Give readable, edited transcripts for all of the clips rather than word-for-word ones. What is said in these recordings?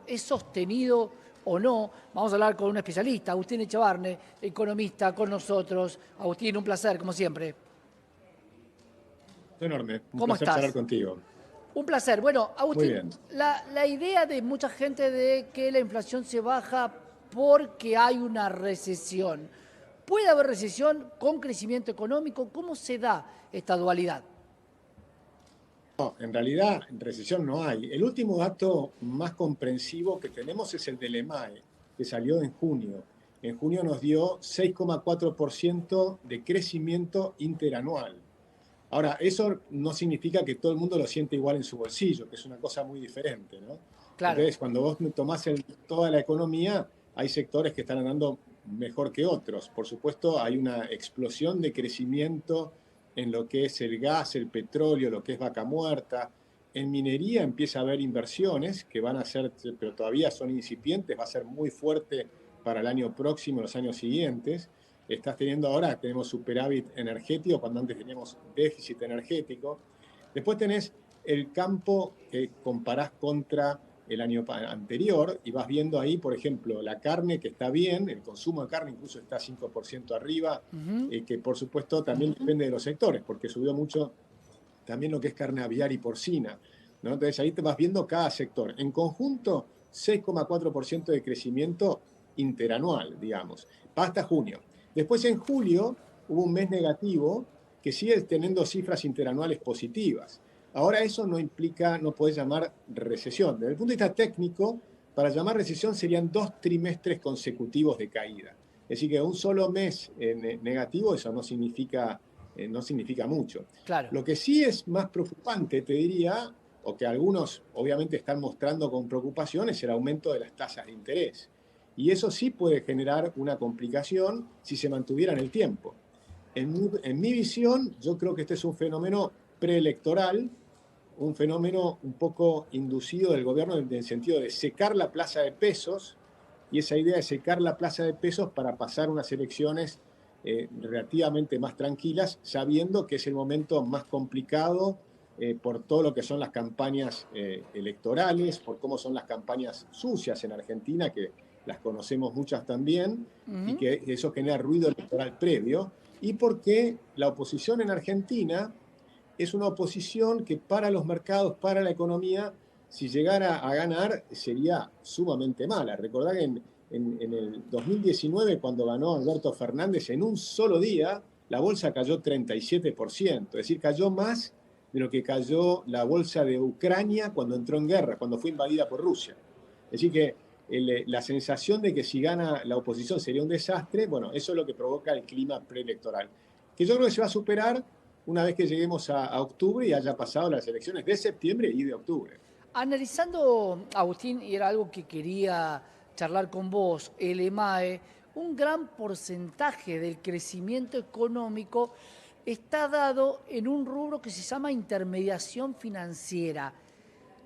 ¿Es sostenido o no? Vamos a hablar con un especialista, Agustín Echevarne, economista, con nosotros. Agustín, un placer, como siempre. Enorme, un ¿Cómo placer charlar estás? contigo. Un placer. Bueno, Muy Agustín, bien. la idea de mucha gente de que la inflación se baja porque hay una recesión. ¿Puede haber recesión con crecimiento económico? ¿Cómo se da esta dualidad? No, en realidad, recesión no hay. El último dato más comprensivo que tenemos es el del EMAE, que salió en junio. En junio nos dio 6,4% de crecimiento interanual. Ahora, eso no significa que todo el mundo lo siente igual en su bolsillo, que es una cosa muy diferente, ¿no? Claro. Entonces, cuando vos tomás toda la economía, hay sectores que están andando mejor que otros. Por supuesto, hay una explosión de crecimiento en lo que es el gas, el petróleo, lo que es vaca muerta. En minería empieza a haber inversiones que van a ser, pero todavía son incipientes, va a ser muy fuerte para el año próximo, los años siguientes. Estás teniendo ahora, tenemos superávit energético cuando antes teníamos déficit energético. Después tenés el campo que comparás contra el año anterior y vas viendo ahí, por ejemplo, la carne que está bien, el consumo de carne incluso está 5% arriba, que por supuesto también depende de los sectores, porque subió mucho también lo que es carne aviar y porcina, ¿no? Entonces ahí te vas viendo cada sector. En conjunto, 6,4% de crecimiento interanual, digamos, hasta junio. Después en julio hubo un mes negativo que sigue teniendo cifras interanuales positivas. Ahora eso no implica, no puedes llamar recesión. Desde el punto de vista técnico, para llamar recesión serían 2 trimestres consecutivos de caída. Es decir, que un solo mes negativo, eso no significa mucho. Claro. Lo que sí es más preocupante, te diría, o que algunos obviamente están mostrando con preocupación, es el aumento de las tasas de interés. Y eso sí puede generar una complicación si se mantuviera en el tiempo. En mi visión, yo creo que este es un fenómeno preelectoral, un fenómeno un poco inducido del gobierno en el sentido de secar la plaza de pesos, y esa idea de secar la plaza de pesos para pasar unas elecciones relativamente más tranquilas, sabiendo que es el momento más complicado por todo lo que son las campañas electorales, por cómo son las campañas sucias en Argentina, que las conocemos muchas también, y que eso genera ruido electoral previo, y porque la oposición en Argentina es una oposición que para los mercados, para la economía, si llegara a ganar, sería sumamente mala. Recordá que en el 2019, cuando ganó Alberto Fernández, en un solo día, la bolsa cayó 37%, es decir, cayó más de lo que cayó la bolsa de Ucrania cuando entró en guerra, cuando fue invadida por Rusia. Es decir, que la sensación de que si gana la oposición sería un desastre, bueno, eso es lo que provoca el clima preelectoral, que yo creo que se va a superar una vez que lleguemos a octubre y haya pasado las elecciones de septiembre y de octubre. Analizando, Agustín, y era algo que quería charlar con vos, el EMAE, un gran porcentaje del crecimiento económico está dado en un rubro que se llama intermediación financiera.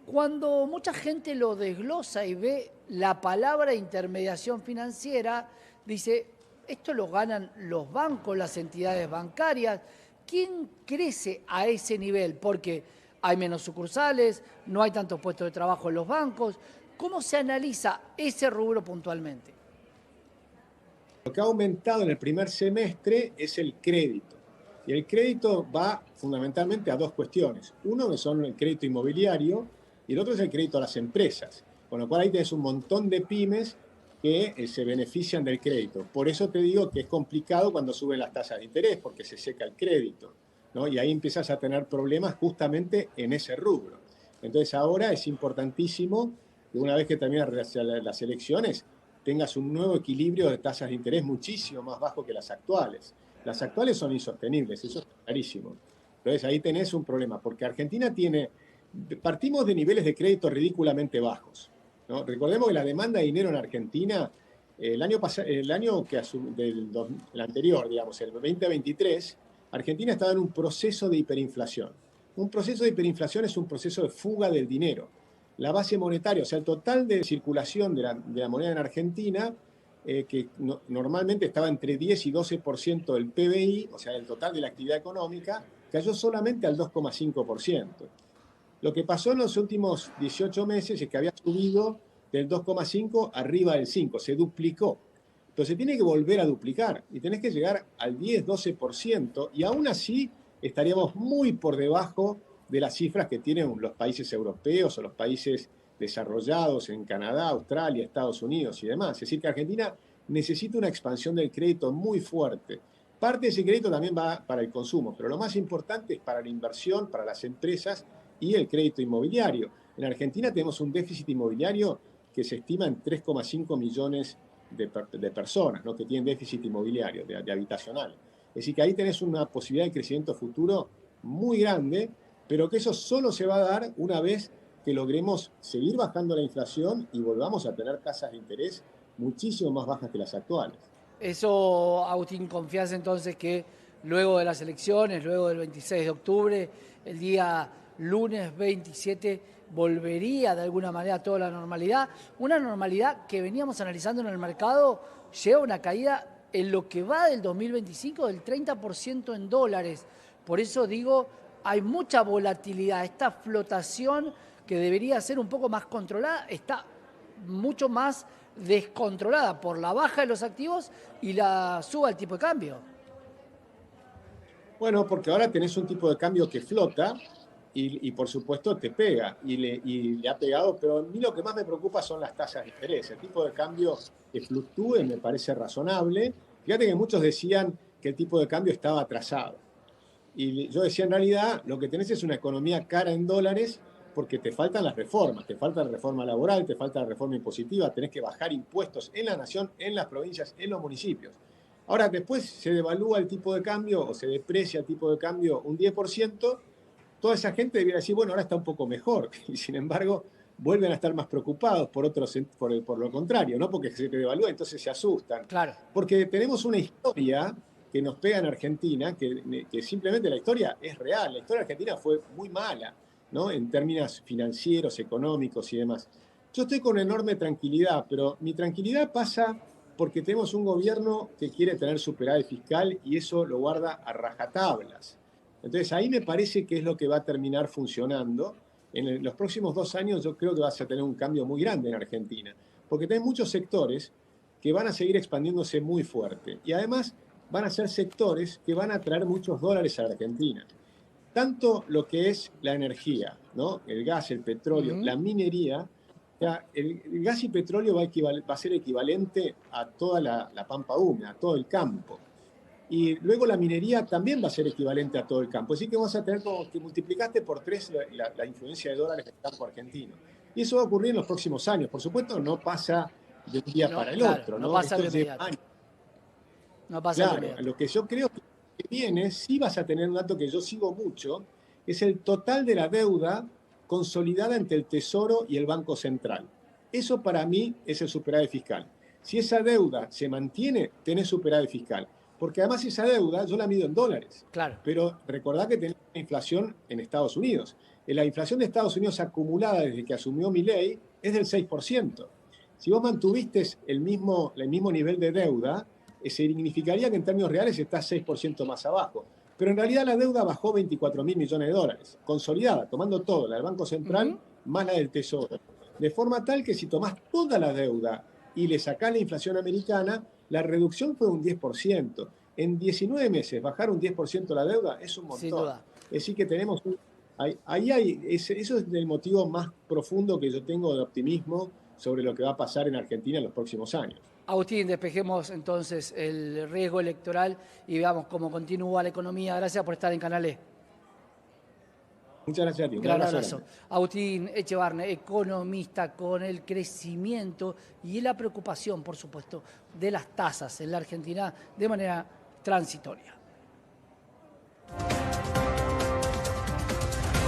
Cuando mucha gente lo desglosa y ve la palabra intermediación financiera, dice, esto lo ganan los bancos, las entidades bancarias. ¿Quién crece a ese nivel? Porque hay menos sucursales, no hay tantos puestos de trabajo en los bancos. ¿Cómo se analiza ese rubro puntualmente? Lo que ha aumentado en el primer semestre es el crédito. Y el crédito va fundamentalmente a dos cuestiones. Uno que son el crédito inmobiliario y el otro es el crédito a las empresas. Con lo cual ahí tenés un montón de pymes que se benefician del crédito. Por eso te digo que es complicado cuando suben las tasas de interés, porque se seca el crédito, ¿no? Y ahí empiezas a tener problemas justamente en ese rubro. Entonces ahora es importantísimo que una vez que terminan las elecciones, tengas un nuevo equilibrio de tasas de interés muchísimo más bajo que las actuales. Las actuales son insostenibles, eso es clarísimo. Entonces ahí tenés un problema, porque Argentina partimos de niveles de crédito ridículamente bajos, ¿no? Recordemos que la demanda de dinero en Argentina, el año el anterior, digamos, el 2023, Argentina estaba en un proceso de hiperinflación. Un proceso de hiperinflación es un proceso de fuga del dinero. La base monetaria, o sea, el total de circulación de la moneda en Argentina, que normalmente estaba entre 10 y 12% del PBI, o sea, el total de la actividad económica, cayó solamente al 2,5%. Lo que pasó en los últimos 18 meses es que había subido del 2,5 arriba del 5, se duplicó. Entonces tiene que volver a duplicar y tenés que llegar al 10-12% y aún así estaríamos muy por debajo de las cifras que tienen los países europeos o los países desarrollados en Canadá, Australia, Estados Unidos y demás. Es decir, que Argentina necesita una expansión del crédito muy fuerte. Parte de ese crédito también va para el consumo, pero lo más importante es para la inversión, para las empresas y el crédito inmobiliario. En Argentina tenemos un déficit inmobiliario que se estima en 3,5 millones de personas, ¿no?, que tienen déficit inmobiliario, de habitacional. Es decir, que ahí tenés una posibilidad de crecimiento futuro muy grande, pero que eso solo se va a dar una vez que logremos seguir bajando la inflación y volvamos a tener tasas de interés muchísimo más bajas que las actuales. Eso, Agustín, confías entonces que luego de las elecciones, luego del 26 de octubre, el día lunes 27, volvería de alguna manera a toda la normalidad. Una normalidad que veníamos analizando en el mercado, lleva una caída en lo que va del 2025 del 30% en dólares. Por eso digo, hay mucha volatilidad. Esta flotación que debería ser un poco más controlada está mucho más descontrolada por la baja de los activos y la suba del tipo de cambio. Bueno, porque ahora tenés un tipo de cambio que flota y por supuesto te pega y le ha pegado, pero a mí lo que más me preocupa son las tasas de interés. El tipo de cambio que fluctúe me parece razonable. Fíjate que muchos decían que el tipo de cambio estaba atrasado. Y yo decía, en realidad, lo que tenés es una economía cara en dólares porque te faltan las reformas, te falta la reforma laboral, te falta la reforma impositiva, tenés que bajar impuestos en la nación, en las provincias, en los municipios. Ahora, después se devalúa el tipo de cambio o se deprecia el tipo de cambio un 10%, toda esa gente debiera decir, bueno, ahora está un poco mejor. Y sin embargo, vuelven a estar más preocupados por lo contrario, ¿no? Porque se te devalúa, entonces se asustan. Claro. Porque tenemos una historia que nos pega en Argentina, que simplemente la historia es real. La historia argentina fue muy mala, ¿no?, en términos financieros, económicos y demás. Yo estoy con enorme tranquilidad, pero mi tranquilidad pasa porque tenemos un gobierno que quiere tener superávit fiscal y eso lo guarda a rajatablas. Entonces ahí me parece que es lo que va a terminar funcionando. En los próximos 2 años yo creo que vas a tener un cambio muy grande en Argentina, porque tenés muchos sectores que van a seguir expandiéndose muy fuerte y además van a ser sectores que van a traer muchos dólares a la Argentina. Tanto lo que es la energía, ¿no?, el gas, el petróleo, la minería. O sea, el gas y petróleo va a ser equivalente a toda la pampa húmeda, a todo el campo. Y luego la minería también va a ser equivalente a todo el campo. Así que vas a tener como que multiplicaste por 3 la influencia de dólares en el campo argentino. Y eso va a ocurrir en los próximos años. Por supuesto, no pasa de un día para el claro, otro, no ¿no? pasa Esto de lleva inmediato. años. No pasa de Claro, inmediato. lo que yo creo que viene, sí vas a tener un dato que yo sigo mucho, es el total de la deuda consolidada entre el Tesoro y el Banco Central. Eso para mí es el superávit fiscal. Si esa deuda se mantiene, tenés superávit fiscal. Porque además esa deuda yo la mido en dólares. Claro. Pero recordá que tenés una inflación en Estados Unidos. La inflación de Estados Unidos acumulada desde que asumió Milei es del 6%. Si vos mantuviste el mismo nivel de deuda, significaría que en términos reales está 6% más abajo. Pero en realidad la deuda bajó 24.000 millones de dólares, consolidada, tomando todo, la del Banco Central más la del Tesoro. De forma tal que si tomás toda la deuda y le sacás la inflación americana, la reducción fue un 10%. En 19 meses bajar un 10% la deuda es un montón. Sin duda. Es decir que tenemos eso es el motivo más profundo que yo tengo de optimismo sobre lo que va a pasar en Argentina en los próximos años. Agustín, despejemos entonces el riesgo electoral y veamos cómo continúa la economía. Gracias por estar en Canal E. Muchas gracias a ti. Un Gran abrazo. grande. Agustín Echevarne, economista, con el crecimiento y la preocupación, por supuesto, de las tasas en la Argentina de manera transitoria.